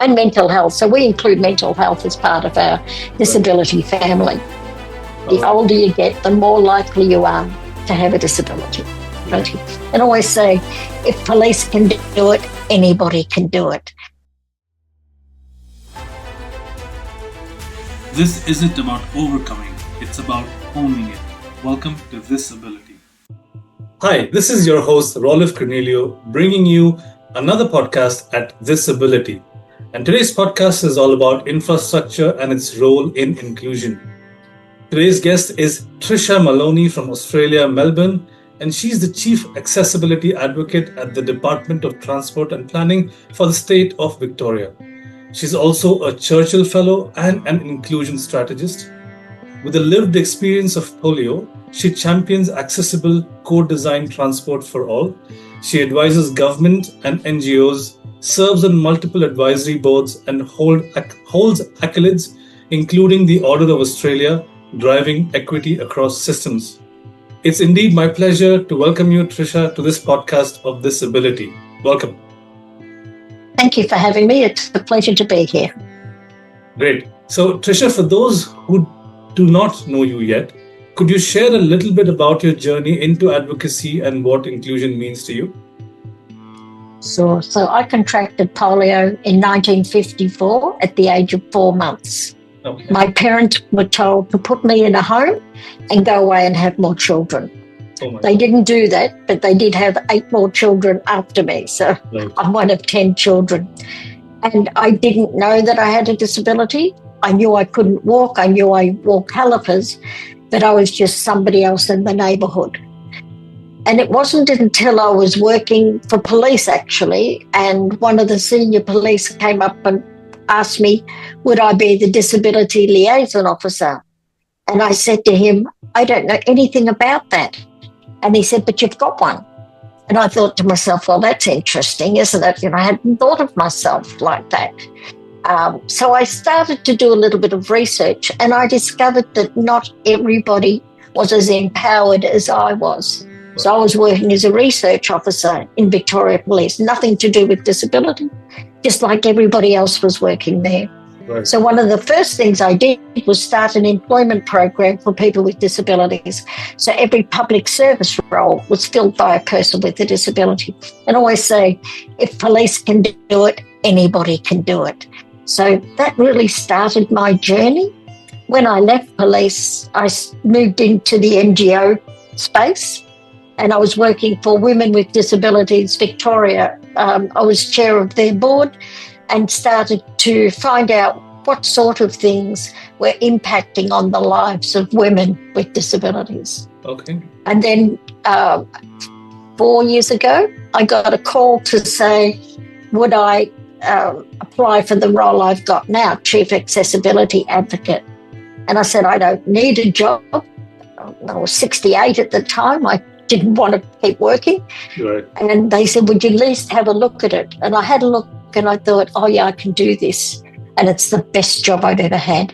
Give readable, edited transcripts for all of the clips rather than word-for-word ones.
and mental health. So we include mental health as part of our disability family. The older you get, the more likely you are to have a disability. Right? And I always say, if police can do it, anybody can do it. This isn't about overcoming, it's about owning it. Welcome to ThisAbility. Hi, this is your host, Rolif Cornelio, bringing you another podcast at ThisAbility. And today's podcast is all about infrastructure and its role in inclusion. Today's guest is Tricia Malowney from Australia, Melbourne, and she's the Chief Accessibility Advocate at the Department of Transport and Planning for the state of Victoria. She's also a Churchill Fellow and an inclusion strategist. With a lived experience of polio, she champions accessible, co-designed transport for all. She advises government and NGOs, serves on multiple advisory boards, and holds accolades, including the Order of Australia, driving equity across systems. It's indeed my pleasure to welcome you, Tricia, to this podcast of ThisAbility. Welcome. Thank you for having me. It's a pleasure to be here. Great. So, Tricia, for those who do not know you yet, could you share a little bit about your journey into advocacy and what inclusion means to you? So I contracted polio in 1954 at the age of 4 months. Okay. My parents were told to put me in a home and go away and have more children. They didn't do that, but they did have 8 more children after me. So right. I'm one of 10 children. And I didn't know that I had a disability. I knew I couldn't walk. I knew I wore calipers, but I was just somebody else in the neighbourhood. And it wasn't until I was working for police, actually, and one of the senior police came up and asked me, would I be the disability liaison officer? And I said to him, I don't know anything about that. And he said, but you've got one. And I thought to myself, well, that's interesting, isn't it? I hadn't thought of myself like that. So I started to do a little bit of research, and I discovered that not everybody was as empowered as I was. So I was working as a research officer in Victoria Police, nothing to do with disability, just like everybody else was working there. Right. So one of the first things I did was start an employment program for people with disabilities. So every public service role was filled by a person with a disability. And I always say, if police can do it, anybody can do it. So that really started my journey. When I left police, I moved into the NGO space, and I was working for Women with Disabilities Victoria. I was chair of their board and started to find out what sort of things were impacting on the lives of women with disabilities. Okay. And then 4 years ago, I got a call to say, would I apply for the role I've got now, Chief Accessibility Advocate? And I said, I don't need a job. I was 68 at the time. I didn't want to keep working. Right. And they said, would you at least have a look at it? And I had a look and I thought, oh yeah, I can do this. And it's the best job I've ever had.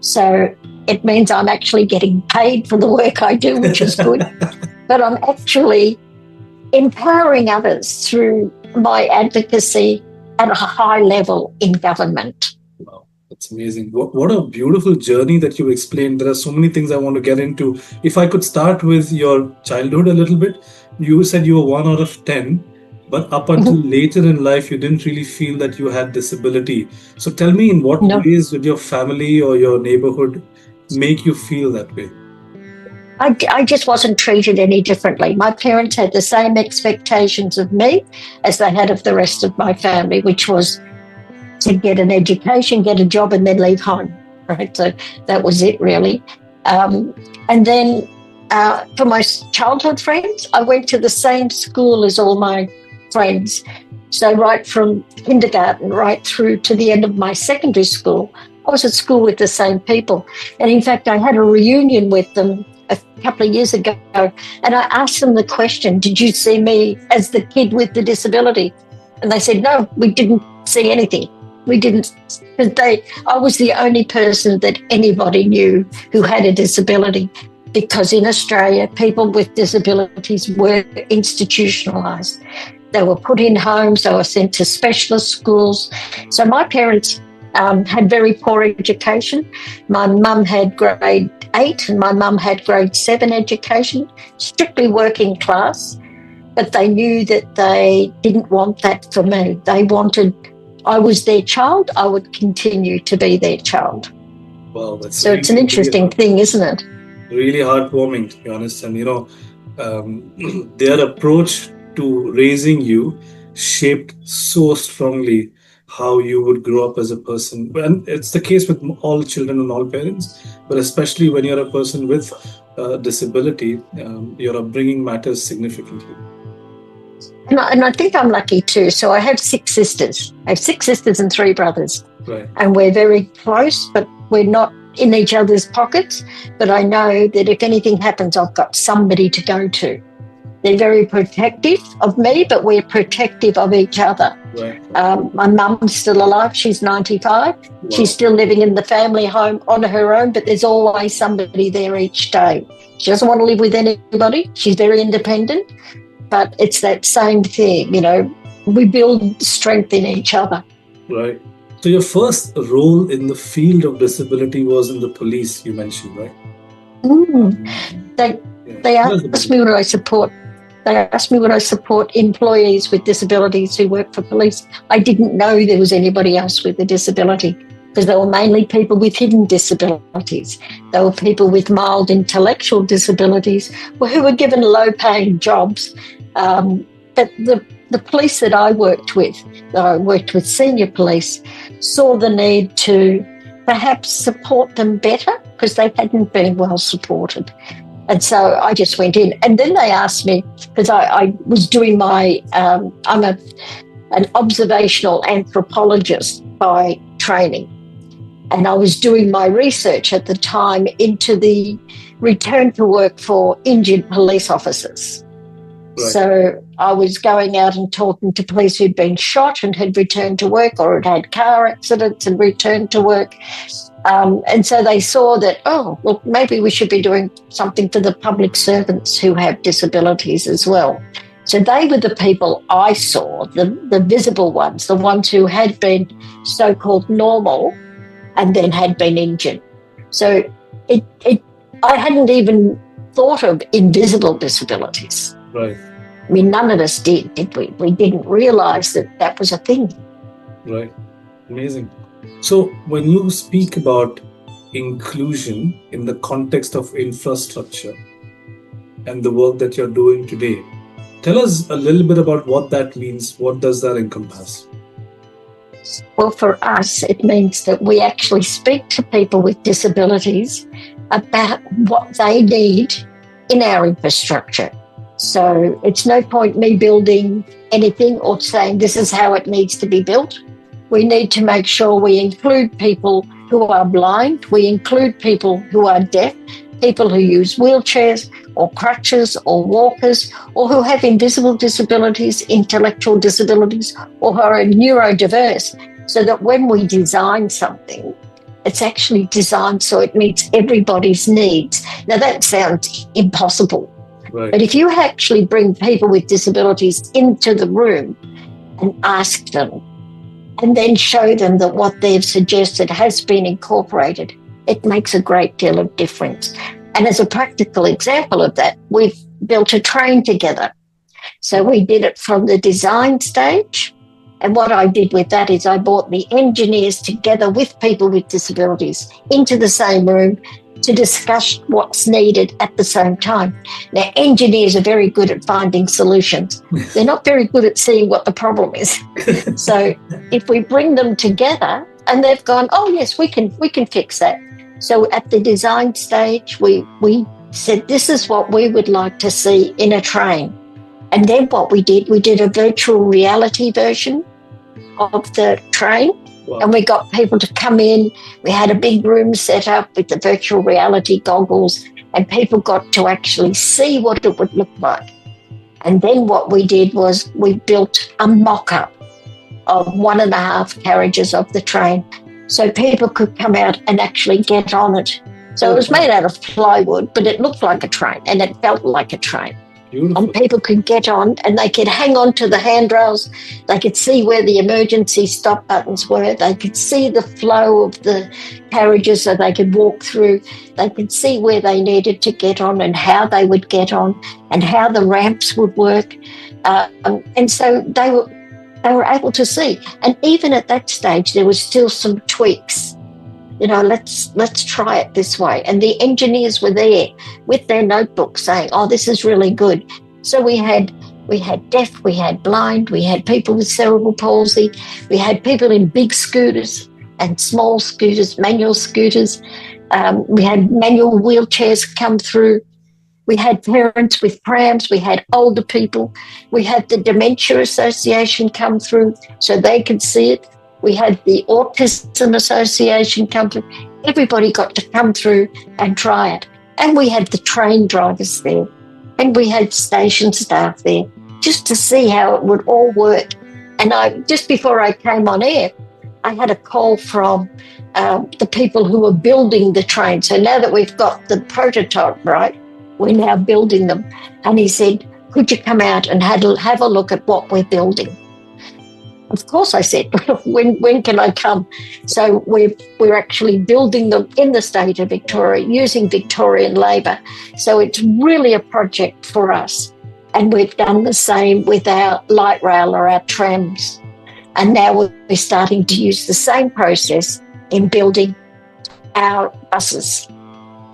So it means I'm actually getting paid for the work I do, which is good. But I'm actually empowering others through my advocacy at a high level in government. Wow, that's amazing. What a beautiful journey that you explained. There are so many things I want to get into. If I could start with your childhood a little bit, you said you were 1 out of 10, but up until later in life, you didn't really feel that you had disability. So tell me, in what ways did your family or your neighborhood make you feel that way? I just wasn't treated any differently. My parents had the same expectations of me as they had of the rest of my family, which was to get an education, get a job, and then leave home. Right, so that was it, really. And then for my childhood friends, I went to the same school as all my friends. So right from kindergarten right through to the end of my secondary school, I was at school with the same people. And in fact, I had a reunion with them a couple of years ago, and I asked them the question, did you see me as the kid with the disability? And they said, no, we didn't see anything. We didn't, because I was the only person that anybody knew who had a disability, because in Australia, people with disabilities were institutionalised. They were put in homes. They were sent to specialist schools. So my parents had very poor education. My mum had grade 8 and my mum had grade 7 education, strictly working class. But they knew that they didn't want that for me. They wanted, I was their child, I would continue to be their child. Wow, that's so really, it's an interesting thing, isn't it? Really heartwarming, to be honest. And, their approach to raising you shaped so strongly how you would grow up as a person. And it's the case with all children and all parents, but especially when you're a person with disability, your upbringing matters significantly. And I think I'm lucky too. So I have 6 sisters. I have 6 sisters and 3 brothers. Right. And we're very close, but we're not in each other's pockets. But I know that if anything happens, I've got somebody to go to. They're very protective of me, but we're protective of each other. Right. My mum's still alive. She's 95. Wow. She's still living in the family home on her own, but there's always somebody there each day. She doesn't want to live with anybody. She's very independent. But it's that same thing, we build strength in each other. Right. So your first role in the field of disability was in the police, you mentioned, right? They asked me would I support. They asked me would I support employees with disabilities who work for police. I didn't know there was anybody else with a disability because they were mainly people with hidden disabilities. They were people with mild intellectual disabilities who were given low-paying jobs. But the police that I worked with senior police, saw the need to perhaps support them better because they hadn't been well supported. And so I just went in. And then they asked me, because I was doing I'm an observational anthropologist by training. And I was doing my research at the time into the return to work for injured police officers. Right. So I was going out and talking to police who'd been shot and had returned to work or had had car accidents and returned to work. And so they saw that, maybe we should be doing something for the public servants who have disabilities as well. So they were the people I saw, the visible ones, the ones who had been so-called normal and then had been injured. So I hadn't even thought of invisible disabilities. Right. I mean, none of us did we? We didn't realise that was a thing. Right. Amazing. So when you speak about inclusion in the context of infrastructure and the work that you're doing today, tell us a little bit about what that means. What does that encompass? Well, for us, it means that we actually speak to people with disabilities about what they need in our infrastructure. So it's no point me building anything or saying this is how it needs to be built. We need to make sure we include people who are blind, we include people who are deaf, people who use wheelchairs or crutches or walkers, or who have invisible disabilities, intellectual disabilities, or who are neurodiverse, so that when we design something, it's actually designed so it meets everybody's needs. Now, that sounds impossible. Right. But if you actually bring people with disabilities into the room and ask them, and then show them that what they've suggested has been incorporated, it makes a great deal of difference. And as a practical example of that, we've built a train together. So we did it from the design stage. And what I did with that is I brought the engineers together with people with disabilities into the same room to discuss what's needed at the same time. Now, engineers are very good at finding solutions. They're not very good at seeing what the problem is. So if we bring them together and they've gone, oh, yes, we can fix that. So at the design stage, we said, this is what we would like to see in a train. And then what we did a virtual reality version of the train. Wow. And we got people to come in. We had a big room set up with the virtual reality goggles, and people got to actually see what it would look like. And then what we did was we built a mock-up of 1.5 carriages of the train so people could come out and actually get on it. So it was made out of plywood, but it looked like a train and it felt like a train. Beautiful. And people could get on and they could hang on to the handrails. They could see where the emergency stop buttons were. They could see the flow of the carriages so they could walk through. They could see where they needed to get on and how they would get on and how the ramps would work. And so they were able to see. And even at that stage, there was still some tweaks. Let's try it this way. And the engineers were there with their notebooks saying, oh, this is really good. So we had deaf, we had blind, we had people with cerebral palsy, we had people in big scooters and small scooters, manual scooters. We had manual wheelchairs come through. We had parents with prams. We had older people. We had the Dementia Association come through so they could see it. We had the Autism Association come through. Everybody got to come through and try it. And we had the train drivers there. And we had station staff there just to see how it would all work. And just before I came on air, I had a call from the people who were building the train. So now that we've got the prototype right, we're now building them. And he said, could you come out and have a look at what we're building? Of course, I said, when can I come? So we're actually building them in the state of Victoria using Victorian labour. So it's really a project for us. And we've done the same with our light rail or our trams. And now we're starting to use the same process in building our buses.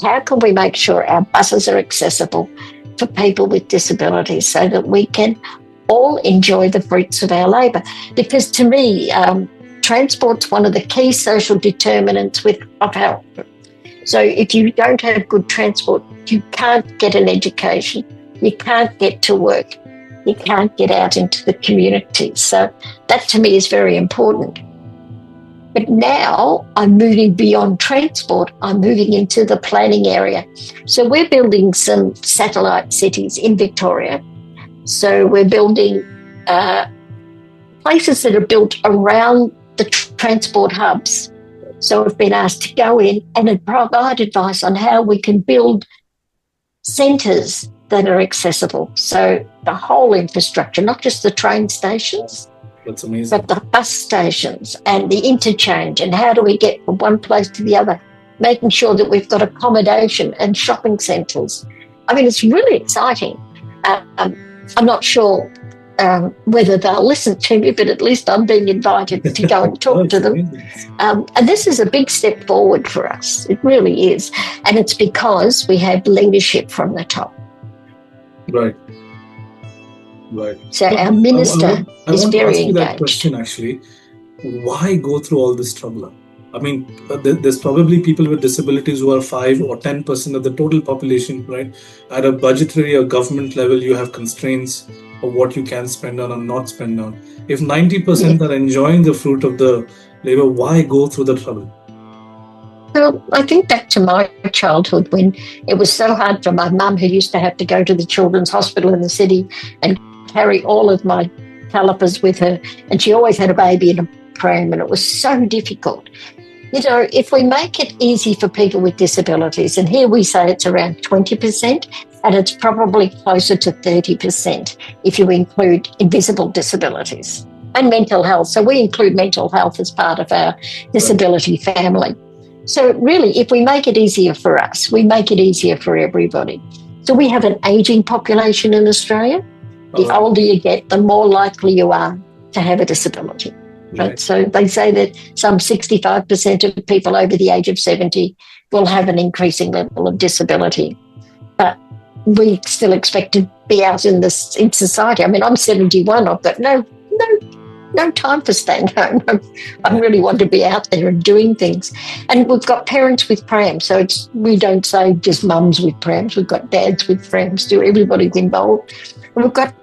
How can we make sure our buses are accessible for people with disabilities so that we can all enjoy the fruits of our labour? Because to me, transport's one of the key social determinants of health. So if you don't have good transport, you can't get an education, you can't get to work, you can't get out into the community. So that to me is very important. But now I'm moving beyond transport, I'm moving into the planning area. So we're building some satellite cities in Victoria. So we're building places that are built around the transport hubs. So we've been asked to go in and provide advice on how we can build centres that are accessible. So the whole infrastructure, not just the train stations, that's amazing, but the bus stations and the interchange, and how do we get from one place to the other, making sure that we've got accommodation and shopping centres. I mean, it's really exciting. I'm not sure whether they'll listen to me, but at least I'm being invited to go and talk to them. And this is a big step forward for us. It really is. And it's because we have leadership from the top. Right. So our minister is very engaged. I want to ask you that question, actually. Why go through all this trouble? I mean, there's probably people with disabilities who are 5 or 10% of the total population, right? At a budgetary or government level, you have constraints of what you can spend on or not spend on. If 90% are enjoying the fruit of the labor, why go through the trouble? Well, I think back to my childhood when it was so hard for my mum, who used to have to go to the children's hospital in the city and carry all of my calipers with her. And she always had a baby in a pram, and it was so difficult. You know, if we make it easy for people with disabilities, and here we say it's around 20%, and it's probably closer to 30% if you include invisible disabilities and mental health. So we include mental health as part of our disability family. So really, if we make it easier for us, we make it easier for everybody. So we have an ageing population in Australia. The older you get, the more likely you are to have a disability. Right. So they say that some 65% of people over the age of 70 will have an increasing level of disability. But we still expect to be out in society. I mean, I'm 71. I've got no time for staying home. I really want to be out there and doing things. And we've got parents with prams. So we don't say just mums with prams. We've got dads with prams too. Everybody's involved. And we've got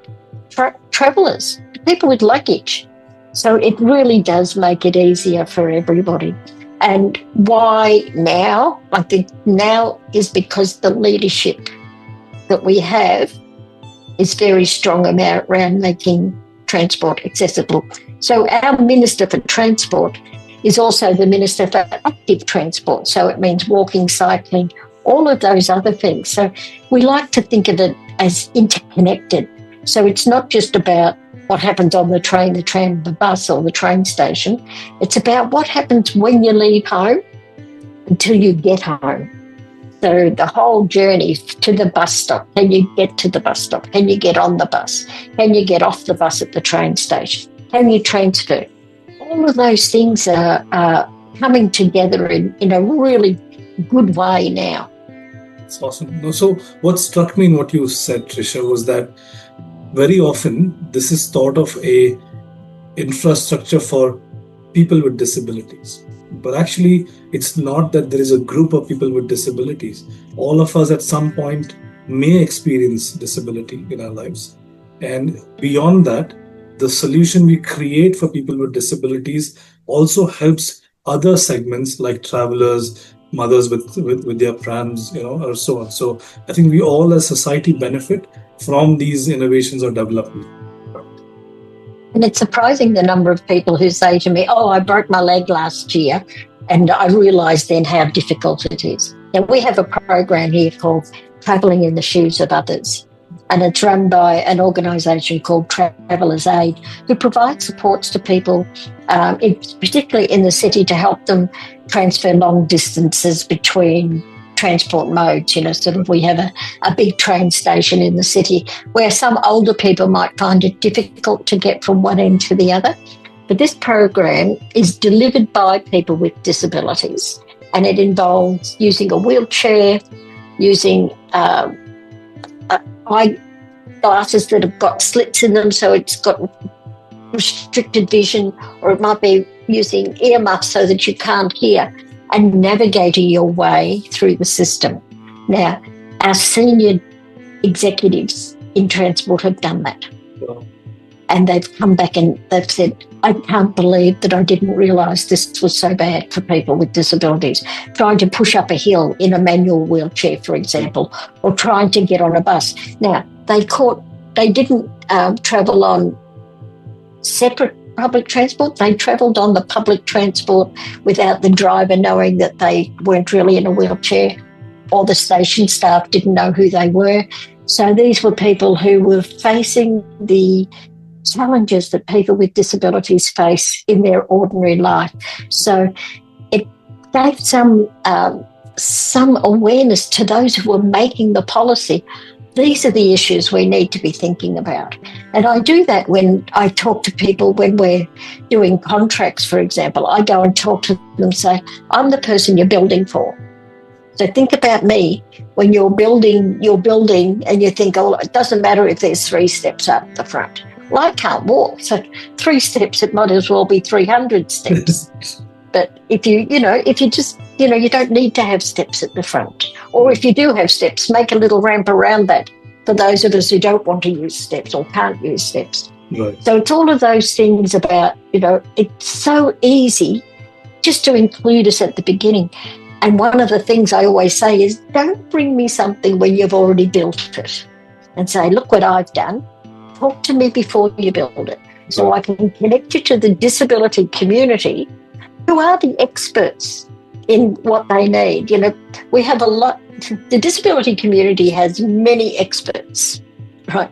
travellers, people with luggage. So it really does make it easier for everybody. And why now? I think now is because the leadership that we have is very strong around making transport accessible. So our Minister for Transport is also the Minister for Active Transport. So it means walking, cycling, all of those other things. So we like to think of it as interconnected. So it's not just about what happens on the train, the tram, the bus or the train station. It's about what happens when you leave home until you get home. So the whole journey to the bus stop. Can you get to the bus stop? Can you get on the bus? Can you get off the bus at the train station? Can you transfer? All of those things are coming together in a really good way now. That's awesome. So what struck me in what you said, Tricia, was that very often this is thought of a infrastructure for people with disabilities. But actually, it's not that there is a group of people with disabilities. All of us at some point may experience disability in our lives. And beyond that, the solution we create for people with disabilities also helps other segments like travelers, mothers with their prams, or so on. So I think we all as society benefit from these innovations or development. And it's surprising the number of people who say to me, I broke my leg last year, and I realised then how difficult it is. Now, we have a program here called Travelling in the Shoes of Others, and it's run by an organisation called Travellers Aid, who provides supports to people, particularly in the city, to help them transfer long distances between transport modes. Sort of we have a big train station in the city where some older people might find it difficult to get from one end to the other. But this program is delivered by people with disabilities, and it involves using a wheelchair, using eyeglasses that have got slits in them, so it's got restricted vision, or it might be using earmuffs so that you can't hear, and navigating your way through the system. Now, our senior executives in transport have done that. Wow. And they've come back and they've said, I can't believe that I didn't realise this was so bad for people with disabilities. Trying to push up a hill in a manual wheelchair, for example, or trying to get on a bus. Now, they didn't travel on separate public transport. They travelled on the public transport without the driver knowing that they weren't really in a wheelchair, or the station staff didn't know who they were. So these were people who were facing the challenges that people with disabilities face in their ordinary life. So it gave some awareness to those who were making the policy. These are the issues we need to be thinking about. And I do that when I talk to people when we're doing contracts, for example. I go and talk to them and say, I'm the person you're building for. So think about me when you're building and you think, it doesn't matter if there's 3 steps up the front. Well, I can't walk, so 3 steps, it might as well be 300 steps. But if you just, you don't need to have steps at the front. Or if you do have steps, make a little ramp around that for those of us who don't want to use steps or can't use steps. Right. So it's all of those things about, it's so easy just to include us at the beginning. And one of the things I always say is, don't bring me something when you've already built it and say, look what I've done. Talk to me before you build it, so I can connect you to the disability community, who are the experts in what they need. We have a lot. The disability community has many experts, right,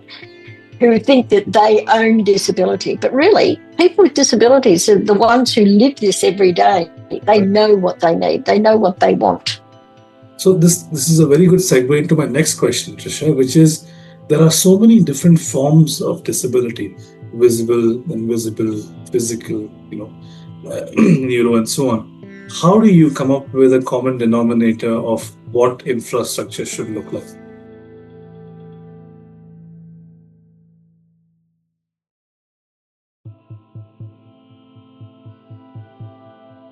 who think that they own disability. But really, people with disabilities are the ones who live this every day. They know what they need. They know what they want. So this is a very good segue into my next question, Tricia, which is, there are so many different forms of disability: visible, invisible, physical, neuro, and so on. How do you come up with a common denominator of what infrastructure should look like?